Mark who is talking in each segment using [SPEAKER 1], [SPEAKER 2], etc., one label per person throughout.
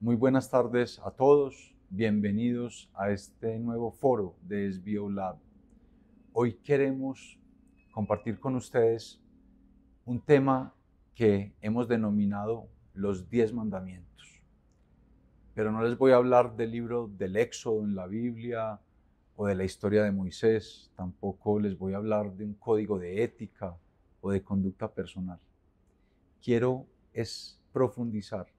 [SPEAKER 1] Muy buenas tardes a todos, bienvenidos a este nuevo foro de SBO Lab. Hoy queremos compartir con ustedes un tema que hemos denominado los 10 mandamientos. Pero no les voy a hablar del libro del Éxodo en la Biblia o de la historia de Moisés, tampoco les voy a hablar de un código de ética o de conducta personal. Quiero profundizar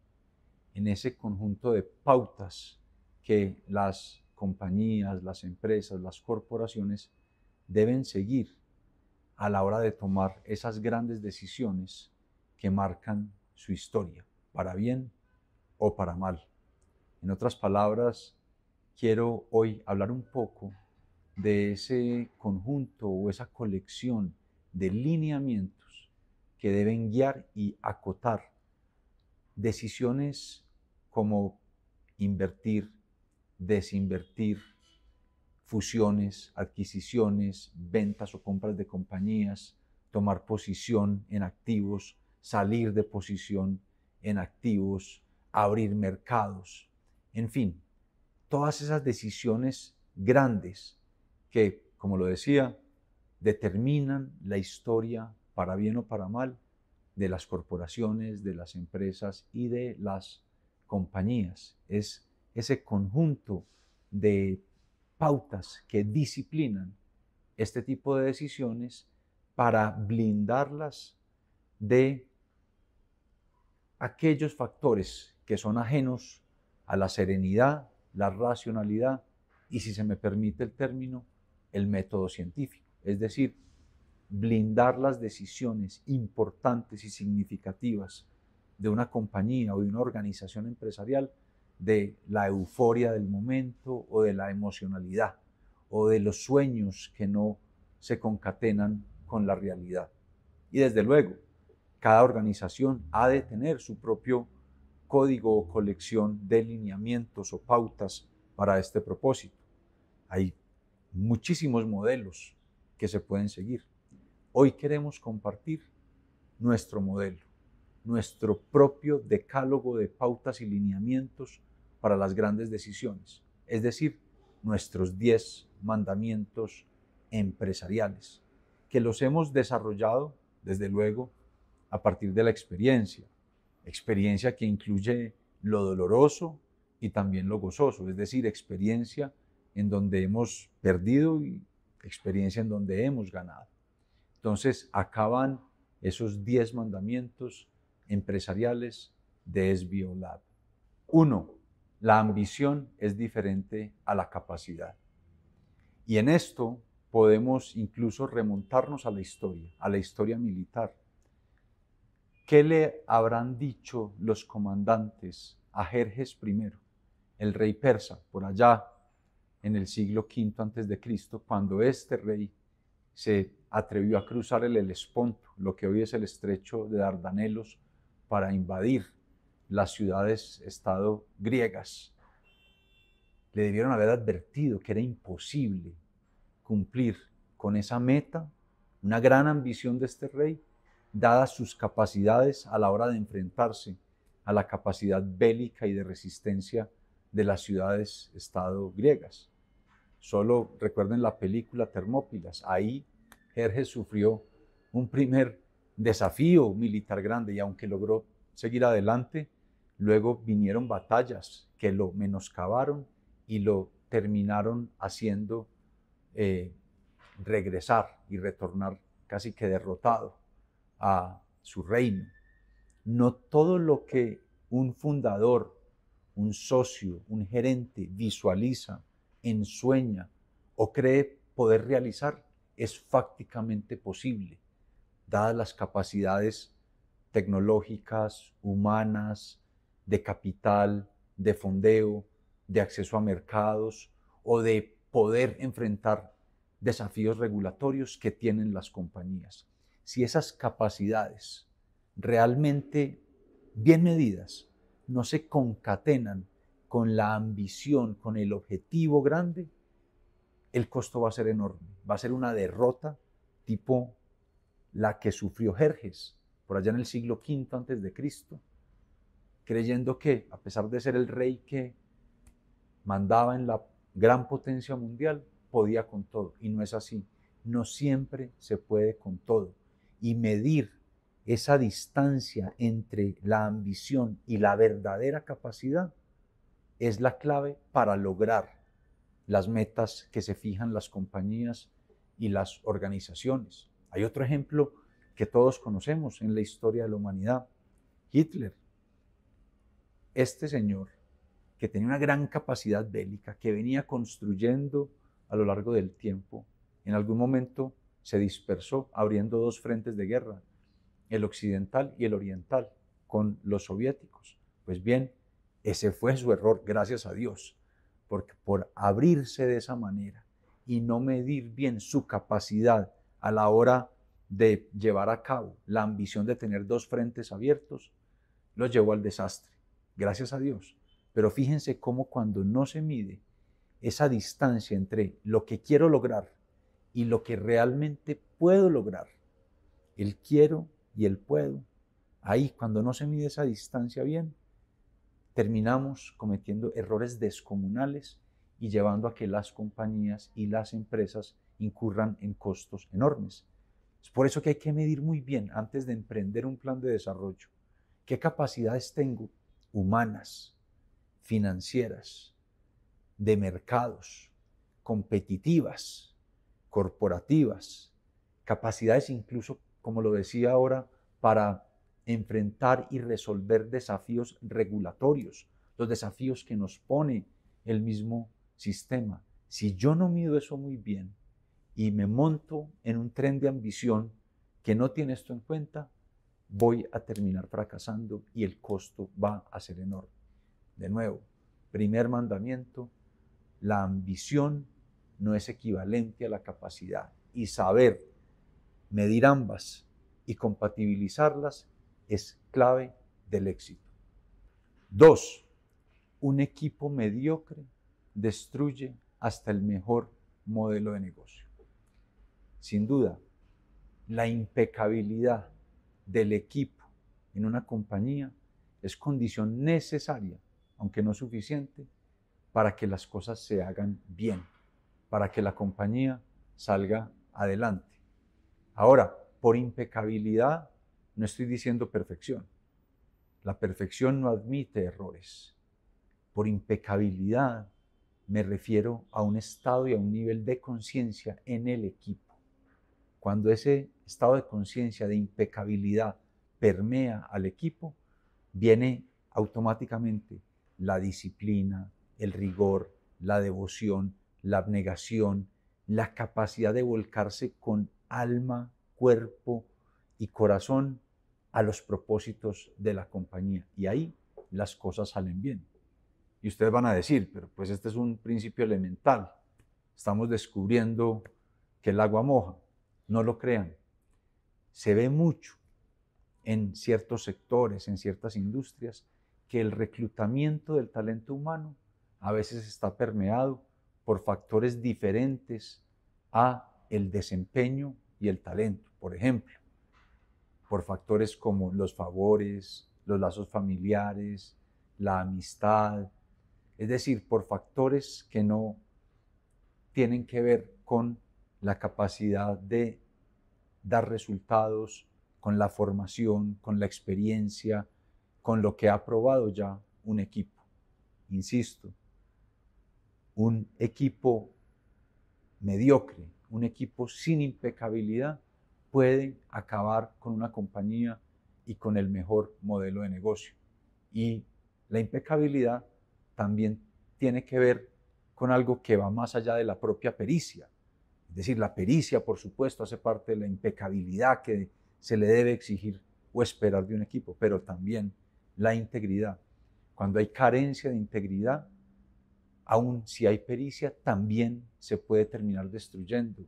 [SPEAKER 1] en ese conjunto de pautas que las compañías, las empresas, las corporaciones deben seguir a la hora de tomar esas grandes decisiones que marcan su historia, para bien o para mal. En otras palabras, quiero hoy hablar un poco de ese conjunto o esa colección de lineamientos que deben guiar y acotar decisiones como invertir, desinvertir, fusiones, adquisiciones, ventas o compras de compañías, tomar posición en activos, salir de posición en activos, abrir mercados, en fin, todas esas decisiones grandes que, como lo decía, determinan la historia para bien o para mal de las corporaciones, de las empresas y de las compañías. Es ese conjunto de pautas que disciplinan este tipo de decisiones para blindarlas de aquellos factores que son ajenos a la serenidad, la racionalidad y, si se me permite el término, el método científico. Es decir, blindar las decisiones importantes y significativas de una compañía o de una organización empresarial de la euforia del momento o de la emocionalidad o de los sueños que no se concatenan con la realidad. Y desde luego, cada organización ha de tener su propio código o colección de lineamientos o pautas para este propósito. Hay muchísimos modelos que se pueden seguir. Hoy queremos compartir nuestro modelo, nuestro propio decálogo de pautas y lineamientos para las grandes decisiones, es decir, nuestros 10 mandamientos empresariales, que los hemos desarrollado, desde luego, a partir de la experiencia que incluye lo doloroso y también lo gozoso, es decir, experiencia en donde hemos perdido y experiencia en donde hemos ganado. Entonces, acá van esos 10 mandamientos empresariales de SBO Lab. 1. La ambición es diferente a la capacidad. Y en esto podemos incluso remontarnos a la historia militar. ¿Qué le habrán dicho los comandantes a Jerjes I, el rey persa, por allá en el siglo V a.C., cuando este rey se atrevió a cruzar el Helesponto, lo que hoy es el estrecho de Dardanelos, para invadir las ciudades-estado griegas? Le debieron haber advertido que era imposible cumplir con esa meta, una gran ambición de este rey, dadas sus capacidades a la hora de enfrentarse a la capacidad bélica y de resistencia de las ciudades-estado griegas. Solo recuerden la película Termópilas. Ahí Jerjes sufrió un primer desafío militar grande y aunque logró seguir adelante, luego vinieron batallas que lo menoscabaron y lo terminaron haciendo regresar y retornar casi que derrotado a su reino. No todo lo que un fundador, un socio, un gerente visualiza, ensueña o cree poder realizar es fácticamente posible, dadas las capacidades tecnológicas, humanas, de capital, de fondeo, de acceso a mercados o de poder enfrentar desafíos regulatorios que tienen las compañías. Si esas capacidades realmente bien medidas no se concatenan con la ambición, con el objetivo grande, el costo va a ser enorme. Va a ser una derrota tipo la que sufrió Jerjes por allá en el siglo V a.C., creyendo que, a pesar de ser el rey que mandaba en la gran potencia mundial, podía con todo. Y no es así. No siempre se puede con todo. Y medir esa distancia entre la ambición y la verdadera capacidad es la clave para lograr las metas que se fijan las compañías y las organizaciones. Hay otro ejemplo que todos conocemos en la historia de la humanidad, Hitler. Este señor, que tenía una gran capacidad bélica, que venía construyendo a lo largo del tiempo, en algún momento se dispersó abriendo dos frentes de guerra, el occidental y el oriental, con los soviéticos. Pues bien, ese fue su error, gracias a Dios, porque por abrirse de esa manera y no medir bien su capacidad a la hora de llevar a cabo la ambición de tener dos frentes abiertos, los llevó al desastre, gracias a Dios. Pero fíjense cómo cuando no se mide esa distancia entre lo que quiero lograr y lo que realmente puedo lograr, el quiero y el puedo, ahí cuando no se mide esa distancia bien, terminamos cometiendo errores descomunales y llevando a que las compañías y las empresas incurran en costos enormes. Es por eso que hay que medir muy bien antes de emprender un plan de desarrollo qué capacidades tengo humanas, financieras, de mercados, competitivas, corporativas, capacidades incluso, como lo decía ahora, para enfrentar y resolver desafíos regulatorios, los desafíos que nos pone el mismo sistema. Si yo no mido eso muy bien y me monto en un tren de ambición que no tiene esto en cuenta, voy a terminar fracasando y el costo va a ser enorme. De nuevo, primer mandamiento, la ambición no es equivalente a la capacidad y saber medir ambas y compatibilizarlas es clave del éxito. 2. Un equipo mediocre destruye hasta el mejor modelo de negocio. Sin duda, la impecabilidad del equipo en una compañía es condición necesaria, aunque no suficiente, para que las cosas se hagan bien, para que la compañía salga adelante. Ahora, por impecabilidad no estoy diciendo perfección. La perfección no admite errores. Por impecabilidad me refiero a un estado y a un nivel de conciencia en el equipo. Cuando ese estado de conciencia, de impecabilidad, permea al equipo, viene automáticamente la disciplina, el rigor, la devoción, la abnegación, la capacidad de volcarse con alma, cuerpo y corazón a los propósitos de la compañía. Y ahí las cosas salen bien. Y ustedes van a decir, pero pues este es un principio elemental. Estamos descubriendo que el agua moja. No lo crean. Se ve mucho en ciertos sectores, en ciertas industrias, que el reclutamiento del talento humano a veces está permeado por factores diferentes a el desempeño y el talento. Por ejemplo, por factores como los favores, los lazos familiares, la amistad, es decir, por factores que no tienen que ver con la capacidad de dar resultados, con la formación, con la experiencia, con lo que ha probado ya un equipo. Insisto, un equipo mediocre, un equipo sin impecabilidad puede acabar con una compañía y con el mejor modelo de negocio. Y la impecabilidad también tiene que ver con algo que va más allá de la propia pericia. Es decir, la pericia, por supuesto, hace parte de la impecabilidad que se le debe exigir o esperar de un equipo, pero también la integridad. Cuando hay carencia de integridad, aun si hay pericia, también se puede terminar destruyendo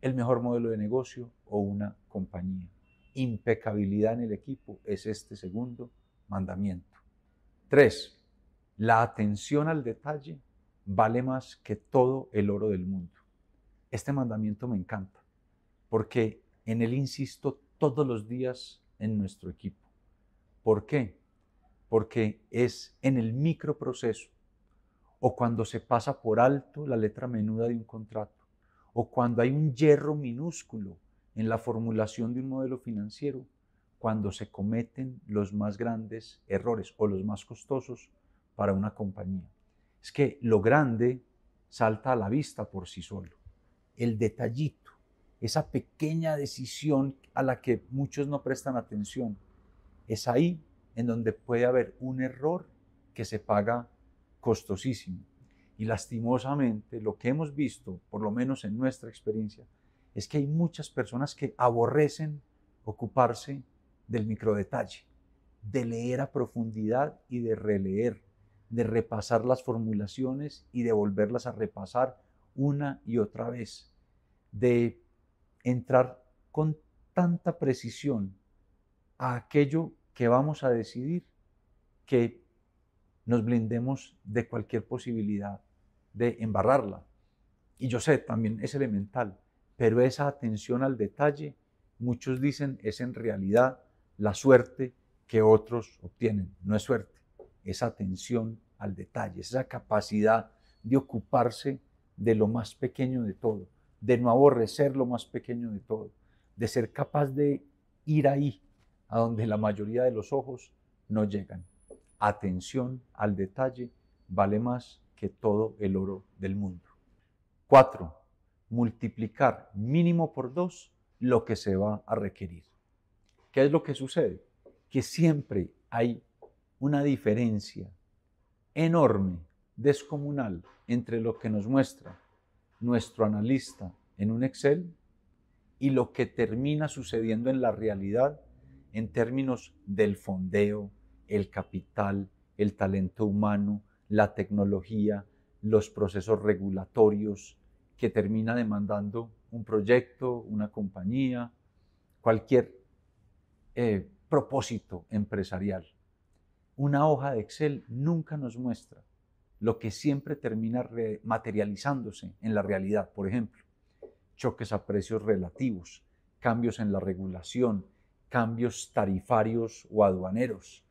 [SPEAKER 1] el mejor modelo de negocio o una compañía. Impecabilidad en el equipo es este segundo mandamiento. 3. La atención al detalle vale más que todo el oro del mundo. Este mandamiento me encanta, porque en él insisto todos los días en nuestro equipo. ¿Por qué? porque es en el microproceso, o cuando se pasa por alto la letra menuda de un contrato, o cuando hay un hierro minúsculo en la formulación de un modelo financiero, cuando se cometen los más grandes errores o los más costosos para una compañía. Es que lo grande salta a la vista por sí solo. El detallito, esa pequeña decisión a la que muchos no prestan atención, es ahí en donde puede haber un error que se paga costosísimo. Y lastimosamente lo que hemos visto, por lo menos en nuestra experiencia, es que hay muchas personas que aborrecen ocuparse del microdetalle, de leer a profundidad y de releer, de repasar las formulaciones y de volverlas a repasar una y otra vez, de entrar con tanta precisión a aquello que vamos a decidir, que nos blindemos de cualquier posibilidad de embarrarla. Y yo sé, también es elemental, pero esa atención al detalle, muchos dicen, es en realidad la suerte que otros obtienen. No es suerte, es atención al detalle, es esa capacidad de ocuparse de lo más pequeño de todo, de no aborrecer lo más pequeño de todo, de ser capaz de ir ahí, a donde la mayoría de los ojos no llegan. Atención al detalle vale más que todo el oro del mundo. 4. Multiplicar mínimo por 2 lo que se va a requerir. ¿Qué es lo que sucede? Que siempre hay una diferencia enorme, descomunal, entre lo que nos muestra nuestro analista en un Excel y lo que termina sucediendo en la realidad en términos del fondeo, el capital, el talento humano, la tecnología, los procesos regulatorios que termina demandando un proyecto, una compañía, cualquier propósito empresarial. Una hoja de Excel nunca nos muestra lo que siempre termina materializándose en la realidad. Por ejemplo, choques a precios relativos, cambios en la regulación, cambios tarifarios o aduaneros,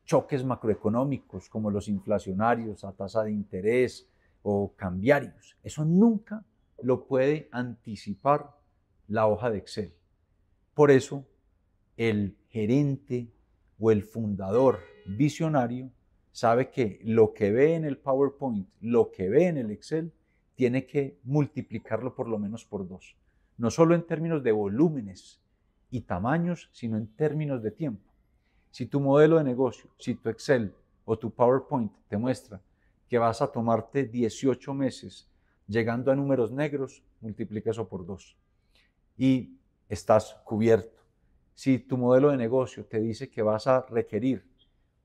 [SPEAKER 1] choques macroeconómicos como los inflacionarios a tasa de interés o cambiarios. Eso nunca lo puede anticipar la hoja de Excel. Por eso, el gerente o el fundador visionario sabe que lo que ve en el PowerPoint, lo que ve en el Excel, tiene que multiplicarlo por lo menos por 2. No solo en términos de volúmenes y tamaños, sino en términos de tiempo. Si tu modelo de negocio, si tu Excel o tu PowerPoint te muestra que vas a tomarte 18 meses llegando a números negros, multiplica eso por 2 y estás cubierto. Si tu modelo de negocio te dice que vas a requerir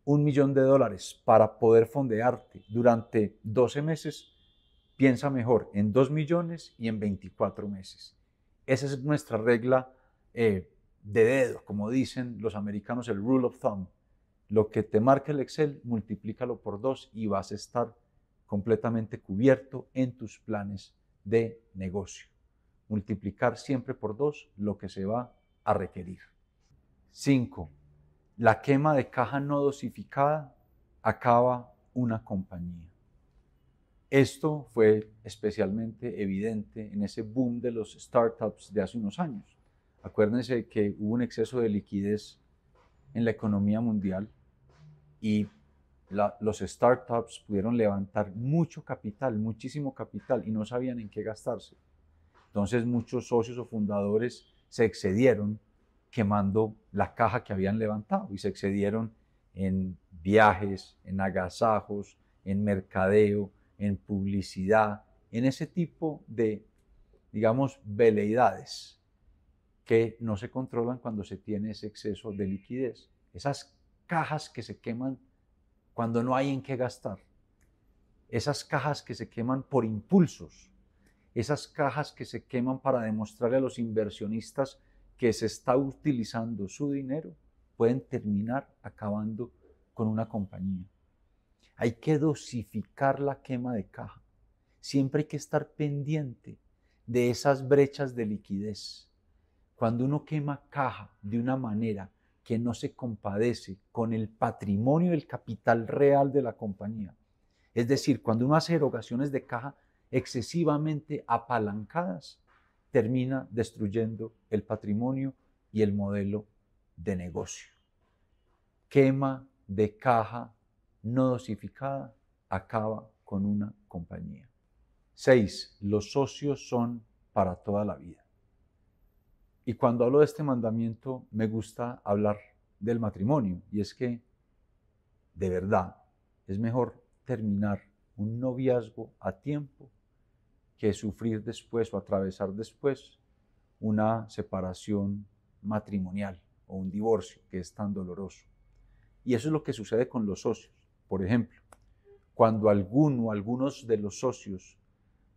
[SPEAKER 1] $1.000.000 para poder fondearte durante 12 meses, piensa mejor en 2 millones y en 24 meses. Esa es nuestra regla de dedo, como dicen los americanos, el rule of thumb. Lo que te marca el Excel, multiplícalo por 2 y vas a estar completamente cubierto en tus planes de negocio. Multiplicar siempre por 2 lo que se va a requerir. 5. La quema de caja no dosificada acaba una compañía. Esto fue especialmente evidente en ese boom de los startups de hace unos años. Acuérdense que hubo un exceso de liquidez en la economía mundial y los startups pudieron levantar mucho capital, muchísimo capital y no sabían en qué gastarse. Entonces muchos socios o fundadores se excedieron quemando la caja que habían levantado y se excedieron en viajes, en agasajos, en mercadeo, en publicidad, en ese tipo de, digamos, veleidades que no se controlan cuando se tiene ese exceso de liquidez. Esas cajas que se queman cuando no hay en qué gastar, esas cajas que se queman por impulsos, esas cajas que se queman para demostrarle a los inversionistas que se está utilizando su dinero, pueden terminar acabando con una compañía. Hay que dosificar la quema de caja. Siempre hay que estar pendiente de esas brechas de liquidez. Cuando uno quema caja de una manera que no se compadece con el patrimonio, el capital real de la compañía. Es decir, cuando uno hace erogaciones de caja excesivamente apalancadas, termina destruyendo el patrimonio y el modelo de negocio. Quema de caja no dosificada acaba con una compañía. 6. Los socios son para toda la vida. Y cuando hablo de este mandamiento, me gusta hablar del matrimonio, y es que, de verdad, es mejor terminar un noviazgo a tiempo que sufrir después o atravesar después una separación matrimonial o un divorcio que es tan doloroso. Y eso es lo que sucede con los socios. Por ejemplo, cuando algunos de los socios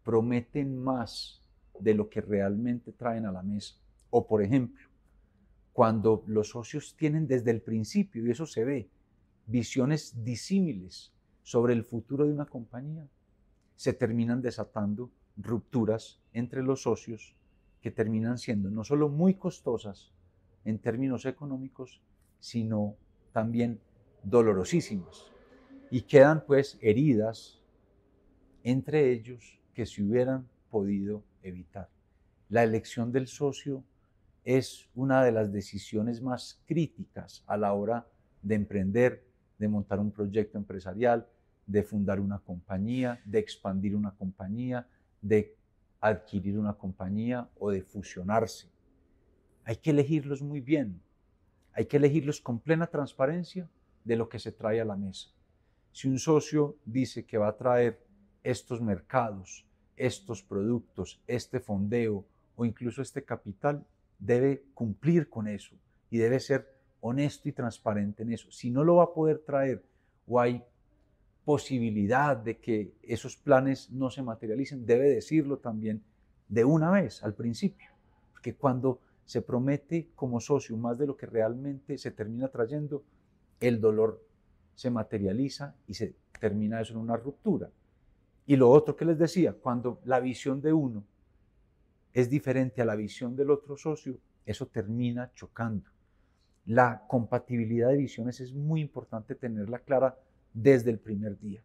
[SPEAKER 1] prometen más de lo que realmente traen a la mesa, o por ejemplo, cuando los socios tienen desde el principio, y eso se ve, visiones disímiles sobre el futuro de una compañía, se terminan desatando rupturas entre los socios que terminan siendo no solo muy costosas en términos económicos, sino también dolorosísimas. Y quedan pues heridas entre ellos que se hubieran podido evitar. La elección del socio es una de las decisiones más críticas a la hora de emprender, de montar un proyecto empresarial, de fundar una compañía, de expandir una compañía, de adquirir una compañía o de fusionarse. Hay que elegirlos muy bien, hay que elegirlos con plena transparencia de lo que se trae a la mesa. Si un socio dice que va a traer estos mercados, estos productos, este fondeo o incluso este capital, debe cumplir con eso y debe ser honesto y transparente en eso. Si no lo va a poder traer o hay posibilidad de que esos planes no se materialicen, debe decirlo también de una vez al principio, porque cuando se promete como socio más de lo que realmente se termina trayendo, el dolor se materializa y se termina eso en una ruptura. Y lo otro que les decía, cuando la visión de uno es diferente a la visión del otro socio, eso termina chocando. La compatibilidad de visiones es muy importante tenerla clara desde el primer día.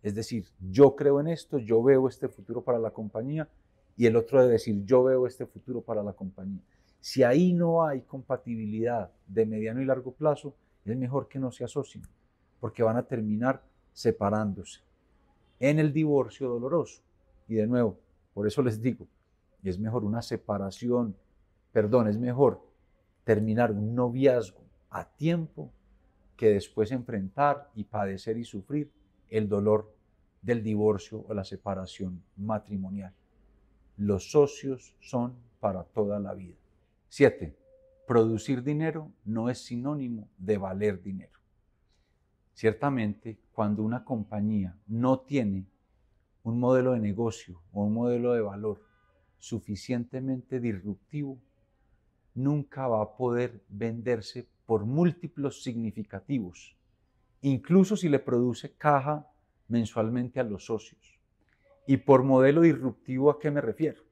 [SPEAKER 1] Es decir, yo creo en esto, yo veo este futuro para la compañía, y el otro debe decir, yo veo este futuro para la compañía. Si ahí no hay compatibilidad de mediano y largo plazo, es mejor que no se asocien, porque van a terminar separándose en el divorcio doloroso. Y de nuevo, por eso les digo, es mejor una separación, es mejor terminar un noviazgo a tiempo que después enfrentar y padecer y sufrir el dolor del divorcio o la separación matrimonial. Los socios son para toda la vida. 7. Producir dinero no es sinónimo de valer dinero. Ciertamente, cuando una compañía no tiene un modelo de negocio o un modelo de valor suficientemente disruptivo, nunca va a poder venderse por múltiplos significativos, incluso si le produce caja mensualmente a los socios. Y por modelo disruptivo, ¿a qué me refiero?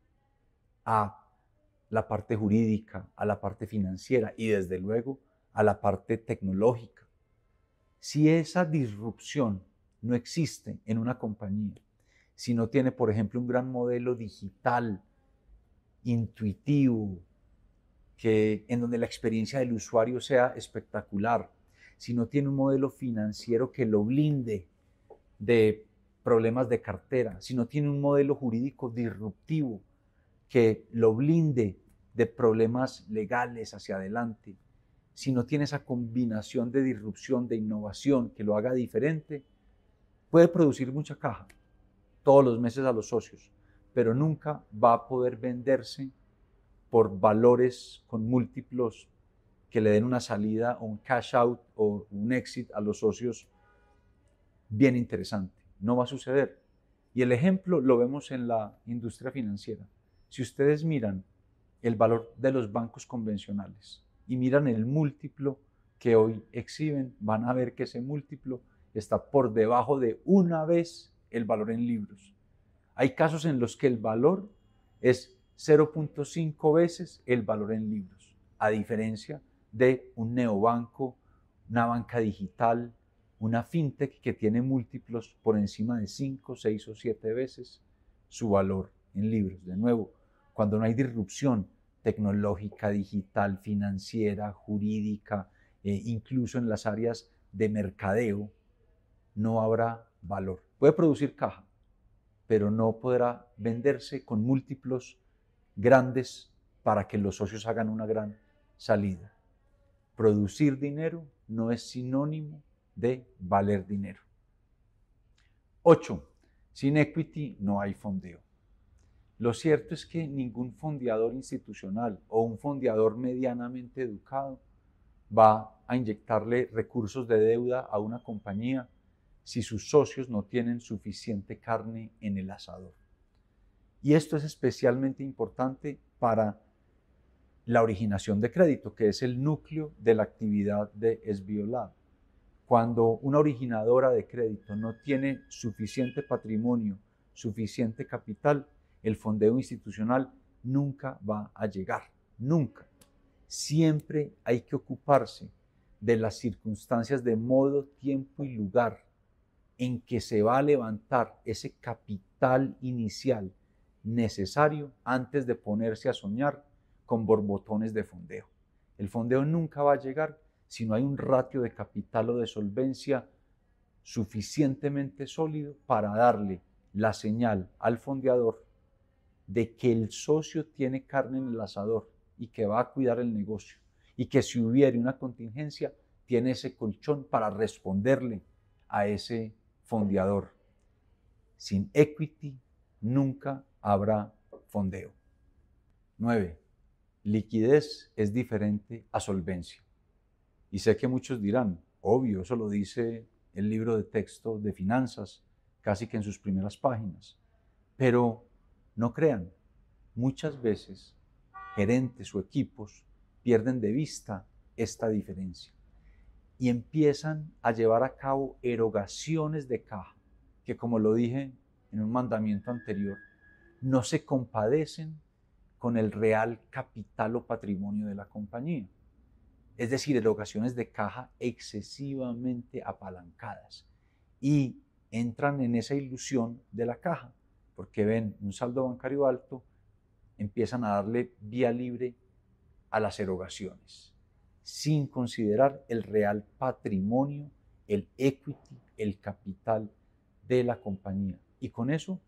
[SPEAKER 1] A la parte jurídica, a la parte financiera y desde luego a la parte tecnológica. Si esa disrupción no existe en una compañía, si no tiene, por ejemplo, un gran modelo digital, intuitivo, en donde la experiencia del usuario sea espectacular, si no tiene un modelo financiero que lo blinde de problemas de cartera, si no tiene un modelo jurídico disruptivo que lo blinde de problemas legales hacia adelante, si no tiene esa combinación de disrupción, de innovación que lo haga diferente, puede producir mucha caja todos los meses a los socios, pero nunca va a poder venderse por valores con múltiplos que le den una salida o un cash out o un exit a los socios bien interesante. No va a suceder. Y el ejemplo lo vemos en la industria financiera. Si ustedes miran el valor de los bancos convencionales y miran el múltiplo que hoy exhiben, van a ver que ese múltiplo está por debajo de una vez el valor en libros. Hay casos en los que el valor es 0.5 veces el valor en libros, a diferencia de un neobanco, una banca digital, una fintech que tiene múltiplos por encima de 5, 6 o 7 veces su valor en libros. De nuevo, cuando no hay disrupción tecnológica, digital, financiera, jurídica, incluso en las áreas de mercadeo, no habrá valor. Puede producir caja, pero no podrá venderse con múltiplos grandes para que los socios hagan una gran salida. Producir dinero no es sinónimo de valer dinero. 8. Sin equity no hay fondeo. Lo cierto es que ningún fondeador institucional o un fondeador medianamente educado va a inyectarle recursos de deuda a una compañía si sus socios no tienen suficiente carne en el asador. Y esto es especialmente importante para la originación de crédito, que es el núcleo de la actividad de SBO Lab. Cuando una originadora de crédito no tiene suficiente patrimonio, suficiente capital, el fondeo institucional nunca va a llegar, nunca. Siempre hay que ocuparse de las circunstancias de modo, tiempo y lugar en que se va a levantar ese capital inicial necesario antes de ponerse a soñar con borbotones de fondeo. El fondeo nunca va a llegar si no hay un ratio de capital o de solvencia suficientemente sólido para darle la señal al fondeador de que el socio tiene carne en el asador y que va a cuidar el negocio y que si hubiera una contingencia tiene ese colchón para responderle a ese fondeador. Sin equity nunca habrá fondeo. 9. Liquidez es diferente a solvencia. Y sé que muchos dirán, obvio, eso lo dice el libro de texto de finanzas, casi que en sus primeras páginas. Pero no crean, muchas veces gerentes o equipos pierden de vista esta diferencia y empiezan a llevar a cabo erogaciones de caja, que como lo dije en un mandamiento anterior, no se compadecen con el real capital o patrimonio de la compañía. Es decir, erogaciones de caja excesivamente apalancadas y entran en esa ilusión de la caja, porque ven un saldo bancario alto, empiezan a darle vía libre a las erogaciones, sin considerar el real patrimonio, el equity, el capital de la compañía. Y con eso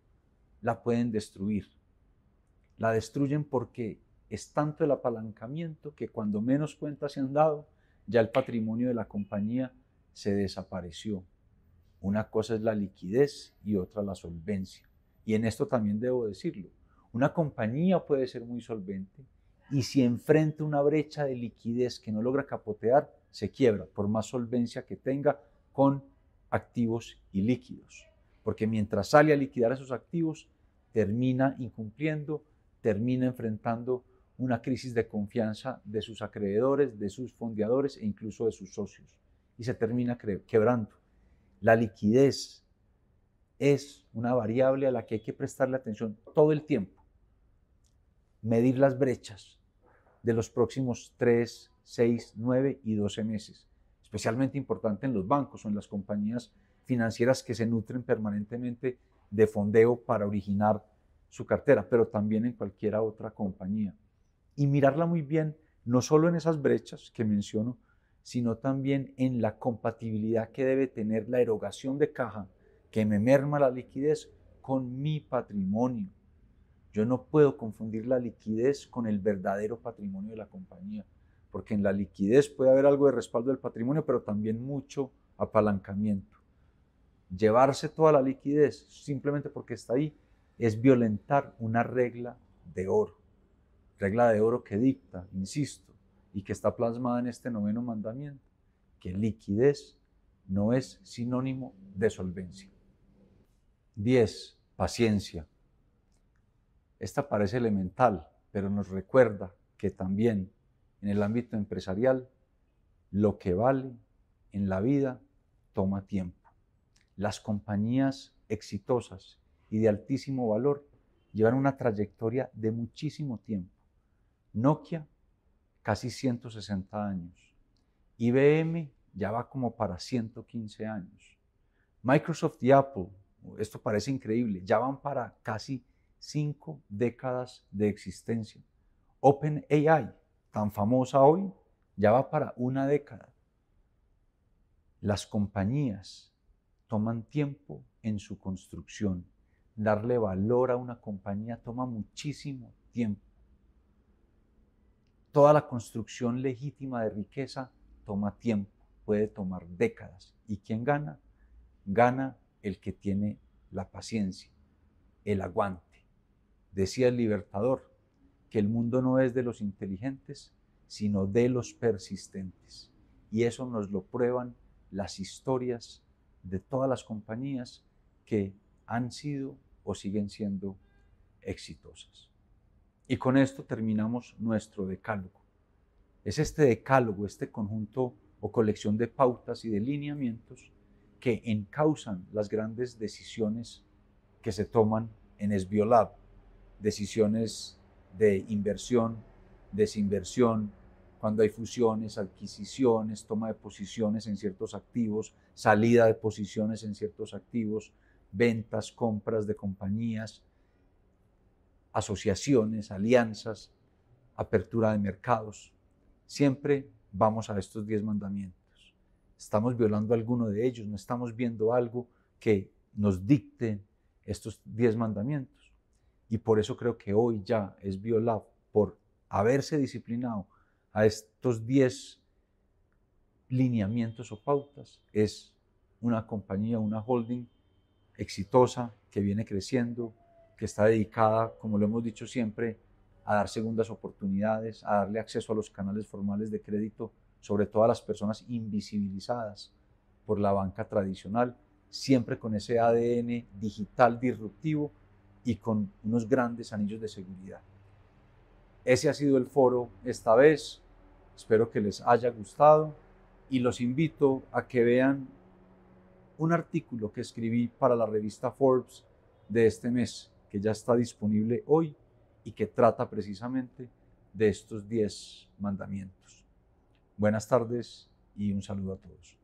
[SPEAKER 1] la pueden destruir. La destruyen porque es tanto el apalancamiento que cuando menos cuentas se han dado, ya el patrimonio de la compañía se desapareció. Una cosa es la liquidez y otra la solvencia. Y en esto también debo decirlo. Una compañía puede ser muy solvente y si enfrenta una brecha de liquidez que no logra capotear, se quiebra por más solvencia que tenga con activos y líquidos. Porque mientras sale a liquidar esos activos, termina incumpliendo, termina enfrentando una crisis de confianza de sus acreedores, de sus fondeadores e incluso de sus socios. Y se termina quebrando. La liquidez es una variable a la que hay que prestarle atención todo el tiempo. Medir las brechas de los próximos 3, 6, 9 y 12 meses. Especialmente importante en los bancos o en las compañías financieras que se nutren permanentemente de fondeo para originar su cartera, pero también en cualquier otra compañía. Y mirarla muy bien, no solo en esas brechas que menciono, sino también en la compatibilidad que debe tener la erogación de caja que me merma la liquidez con mi patrimonio. Yo no puedo confundir la liquidez con el verdadero patrimonio de la compañía, porque en la liquidez puede haber algo de respaldo del patrimonio, pero también mucho apalancamiento. Llevarse toda la liquidez simplemente porque está ahí es violentar una regla de oro que dicta, insisto, y que está plasmada en este 9º mandamiento, que liquidez no es sinónimo de solvencia. 10. Paciencia. Esta parece elemental, pero nos recuerda que también en el ámbito empresarial, lo que vale en la vida toma tiempo. Las compañías exitosas y de altísimo valor llevan una trayectoria de muchísimo tiempo. Nokia casi 160 años. IBM ya va como para 115 años. Microsoft y Apple, esto parece increíble, ya van para casi 5 décadas de existencia. OpenAI, tan famosa hoy, ya va para una década. Las compañías toman tiempo en su construcción. Darle valor a una compañía toma muchísimo tiempo. Toda la construcción legítima de riqueza toma tiempo, puede tomar décadas. ¿Y quién gana? Gana el que tiene la paciencia, el aguante. Decía el Libertador que el mundo no es de los inteligentes, sino de los persistentes. Y eso nos lo prueban las historias de todas las compañías que han sido o siguen siendo exitosas. Y con esto terminamos nuestro decálogo. Es este decálogo, este conjunto o colección de pautas y de lineamientos que encausan las grandes decisiones que se toman en SBIOLAB, decisiones de inversión, desinversión, cuando hay fusiones, adquisiciones, toma de posiciones en ciertos activos, salida de posiciones en ciertos activos, ventas, compras de compañías, asociaciones, alianzas, apertura de mercados. Siempre vamos a estos 10 mandamientos. Estamos violando alguno de ellos, no estamos viendo algo que nos dicte estos 10 mandamientos. Y por eso creo que hoy ya SBIOLAB, por haberse disciplinado a estos 10 lineamientos o pautas, es una compañía, una holding exitosa que viene creciendo, que está dedicada, como lo hemos dicho siempre, a dar segundas oportunidades, a darle acceso a los canales formales de crédito, sobre todo a las personas invisibilizadas por la banca tradicional, siempre con ese ADN digital disruptivo y con unos grandes anillos de seguridad. Ese ha sido el foro esta vez, espero que les haya gustado y los invito a que vean un artículo que escribí para la revista Forbes de este mes, que ya está disponible hoy y que trata precisamente de estos 10 mandamientos. Buenas tardes y un saludo a todos.